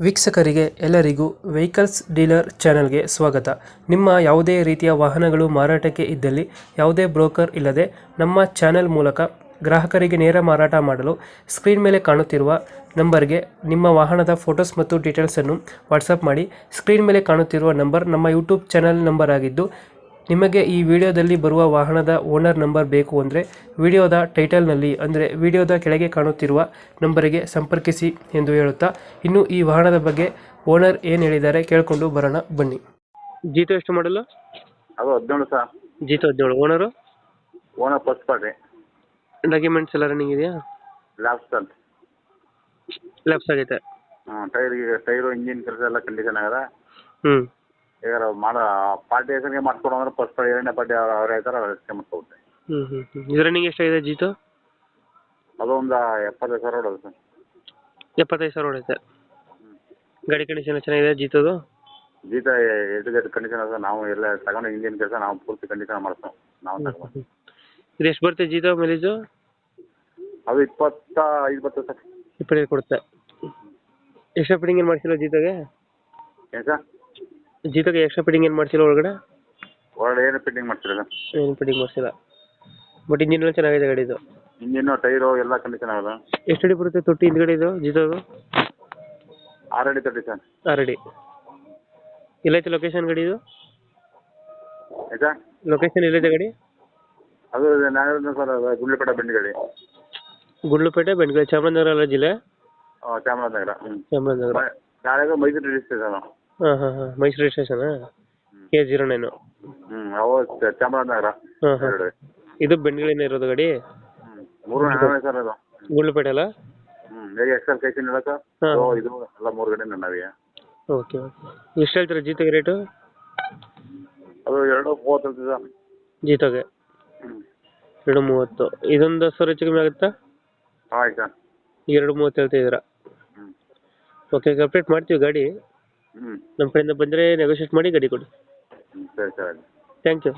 ವೀಕ್ಷಕರಿಗೆ ಎಲ್ಲರಿಗೂ vehicles dealer ಚಾನೆಲ್ಗೆ ಸ್ವಾಗತ. ನಿಮ್ಮ ಯಾವುದೇ ರೀತಿಯ ವಾಹನಗಳು ಮಾರಾಟಕ್ಕೆ ಇದ್ದಲ್ಲಿ ಯಾವುದೇ ಬ್ರೋಕರ್ ಇಲ್ಲದೆ ನಮ್ಮ ಚಾನೆಲ್ ಮೂಲಕ ಗ್ರಾಹಕರಿಗೆ ನೇರ ಮಾರಾಟ ಮಾಡಲು ಸ್ಕ್ರೀನ್ ಮೇಲೆ ಕಾಣುತ್ತಿರುವ ನಂಬರ್ಗೆ ನಿಮ್ಮ ವಾಹನದ ಫೋಟೋಸ್ ಮತ್ತು ಡೀಟೇಲ್ಸನ್ನು ವಾಟ್ಸಪ್ ಮಾಡಿ. ಸ್ಕ್ರೀನ್ ಮೇಲೆ ಕಾಣುತ್ತಿರುವ ನಂಬರ್ ನಮ್ಮ ಯೂಟ್ಯೂಬ್ ಚಾನೆಲ್ ನಂಬರ್ ಆಗಿದ್ದು, ನಿಮಗೆ ಈ ವಿಡಿಯೋದಲ್ಲಿ ಬರುವ ವಾಹನದ ಓನರ್ ನಂಬರ್ ಬೇಕು ಅಂದರೆ ವಿಡಿಯೋದ ಟೈಟಲ್ನಲ್ಲಿ ಅಂದರೆ ವಿಡಿಯೋದ ಕೆಳಗೆ ಕಾಣುತ್ತಿರುವ ನಂಬರಿಗೆ ಸಂಪರ್ಕಿಸಿ ಎಂದು ಹೇಳುತ್ತಾ, ಇನ್ನು ಈ ವಾಹನದ ಬಗ್ಗೆ ಓನರ್ ಏನು ಹೇಳಿದ್ದಾರೆ ಕೇಳಿಕೊಂಡು ಬರೋಣ ಬನ್ನಿ. ಜೀತೋ ಎಷ್ಟು ಮಾಡಲ್ಲ? ಅದು 17 ಸರ್. ಜೀತೋ 17. Owner owner first party. Documents ಎಲ್ಲ ರನ್ನಿಂಗ್ ಇದೆಯಾ? ಲ್ಯಾಬ್ಸ್ ಅಂತ. ಲ್ಯಾಪ್ಸ್ ಆಗೈತೆ. ಟೈರು ಇಂಜಿನ್ ಕೆಲಸ ಎಲ್ಲ ಕಂಡೀಷನ್ ಆಗದ. ಈಗ ಮಾಡೋ ಪಾರ್ಟಿ ಹೆಸರಿಗೆ ಮಾಡ್ಕೊಡೋ ಅಂದ್ರೆ ಫಸ್ಟ್ ಪಾರ್ಟಿ, ಎರಡನೇ ಪಾರ್ಟಿ ಅವ್ರು ಹೇಳ್ತಾರೆ, ಅವ್ರ ಹೆಸರಿಗೆ ಮಾಡ್ಕೊಡ್ತೆ. ಇದು ರನ್ನಿಂಗ್ ಎಷ್ಟಾಗಿದೆ ಜೀತೋ? ಅದು ಒಂದು 75,000 ಹೊಡೋದು ಸರ್. 75,000 ಹೊಡೈತೆ. ಗಾಡಿ ಕಂಡೀಷನ್ ಚೆನ್ನಾಗಿದೆ ಜೀತೋದು? ಜೀತ ಎಡ್ ಕಂಡೀಷನ್ ಅದ. ನಾವು ಎಲ್ಲ ತಗೊಂಡು ಇಂಜಿನ್ ಕೆಲಸ ನಾವು ಪೂರ್ತಿ ಕಂಡೀಷನ್ ಮಾಡ್ತೇವೆ ನಾವು ತಗೊಂಡು. ಇದು ಎಷ್ಟು ಬರುತ್ತೆ ಜೀತೋ ಮೈಲೇಜು? ಅದು 25 ಸರ್. 25 ಕೊಡುತ್ತೆ. ಎಕ್ಸ್ಟ್ರಾ ಫಿಟ್ಟಿಂಗ್ ಏನು ಮಾಡಿಸಿಲ್ಲ ಜೀತೋಗೆ? ಏನು ಸರ್? ಜೀತೋಗೆ ಎಕ್ಸ್ಟ್ರಾ ಫಿಟ್ಟಿಂಗ್ ಏನು ಮಾಡಿಸಿಲ್ಲ ಒಳಗಡೆ ಏನು ಫಿಟ್ಟಿಂಗ್ ಮಾಡ್ತಿಲ್ಲ ಸರ್? ಏನು ಫಿಟ್ಟಿಂಗ್ ಮಾಡಿಸಿಲ್ಲ. ಬಟ್ ಇಂಜಿನ್ ಎಲ್ಲ ಚೆನ್ನಾಗಿದೆ ಗಾಡಿದು? ಇಂಜಿನ್ನು ಟೈರು ಎಲ್ಲ ಕಂಡೀಷನ್ ಆಗದ. ಎಷ್ಟು ಅಡಿ ಬರುತ್ತೆ ತೊಟ್ಟಿ ಹಿಂದ್ಗಡೆ ಇದು ಜೀತೋದು? 6 ಅಡಿ ತೊಟ್ಟಿ ಸರ್. 6 ಅಡಿ. ಎಲ್ಲೈತೆ ಲೊಕೇಶನ್ ಗಾಡಿ ಇದು? ಆಯ್ತಾ? ಲೊಕೇಶನ್ ಎಲ್ಲೈತೆ ಗಾಡಿ? ಅದು ನಾನು ಸರ್ ಗುಂಡ್ಲುಪೇಟೆ ಬೆಂಡಿಗಡಿ. ಗುಂಡ್ಲುಪೇಟೆ ಬೆಂಡ್ಗಳಿ, ಚಾಮರಾಜನಗರ ಅಲ್ಲ ಜಿಲ್ಲೆ? ಚಾಮರಾಜನಗರ. ಚಾಮರಾಜನಗರ. ನಾಳೆಗೂ ಮೈಸೂರು ರಿಜಿಸ್ಟ್ರೇಷನ್. ಹಾಂ ಮೈಸೂರು ರಿಜಿಸ್ಟ್ರೇಷನಾ? K09. ಅವು ಚಾಮರಾಜನಗರ. ಇದು ಬೆಂಡ್ಗಳಿನೇ ಇರೋದು ಗಾಡಿ? 3 ನಾವೇ ಸರ್. ಅದು ಗುಂಡ್ಲುಪೇಟೆ ಅಲ್ಲ? ಈಗ ಎಕ್ಸೆಲ್ ಕೈಸಿನ ಹೇಳಕ್ಕ ಇದು ಎಲ್ಲ 3 ಗಡಿ ನನ್ನವೇ. ಓಕೆ. ಎಷ್ಟು ಹೇಳ್ತೀರಾ ಜೀತೋಗೆ ರೇಟು? ಅದು 2.30 ಸರ್ ಜೀತೋಗೆ. 2.30. ಇದೊಂದು 10,000 ಹೆಚ್ಚು ಕಮ್ಮಿ ಆಗುತ್ತಾ? ಆಯ್ತು ಸರ್. 2.30 ಹೇಳ್ತಿದ್ದೀರಾ? ಓಕೆ, ಅಪ್ಡೇಟ್ ಮಾಡ್ತೀವಿ ಗಾಡಿ. ನಮ್ಮ ಕಡೆಯಿಂದ ಬಂದರೆ ನೆಗೋಷಿಯೇಟ್ ಮಾಡಿ ಗಾಡಿ ಕೊಡಿ. ಸರಿ ಸರ್. Thank you.